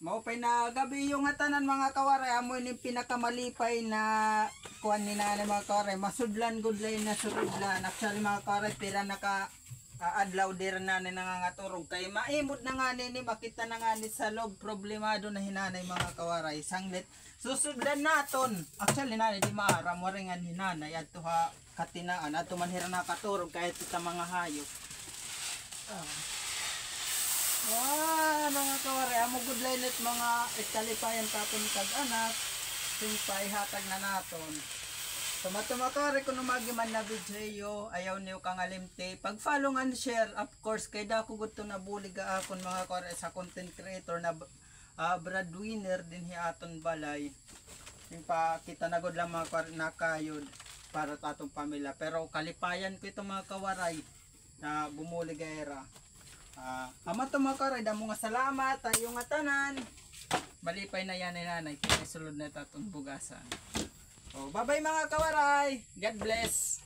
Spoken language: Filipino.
Maupay na gabi yung hatanan mga kawaray. Amo yung pinakamalipay na kuhan ni nanay mga kawaray. Masudlan gudlay na surudlan. Actually mga kawaray pira naka adlaw dir na ni nangangaturog. Kay maimod na nga ni makita na nga ni sa loob problemado na hinanay mga kawaray. Sanglit susudlan naton. Actually nanay di maaram waringan hinanay at ha katinaan at manhira na katurog kahit ita mga hayop. Mga kawaray, amo gudlay net mga ikalipayan tapon kag anak, simpay hatag na naton. Tumatuma-kawaray kung magiman na video, ayaw niyo kang alimte. Pag-follow and share, of course, kay dako gusto na bulig akon mga kawaray sa content creator na breadwinner din hiaton balay. Yung pa kita na gud lang mga kawaray na kayod para sa atong pamilya. Pero kalipayan ko ito mga kawaray na bumulig era. Amat mga kawaray, damo nga salamat tayo nga tanan. Malipay na yan ni nanay kaya sulod na tatong bugasan. Bye bye mga kawaray, God bless.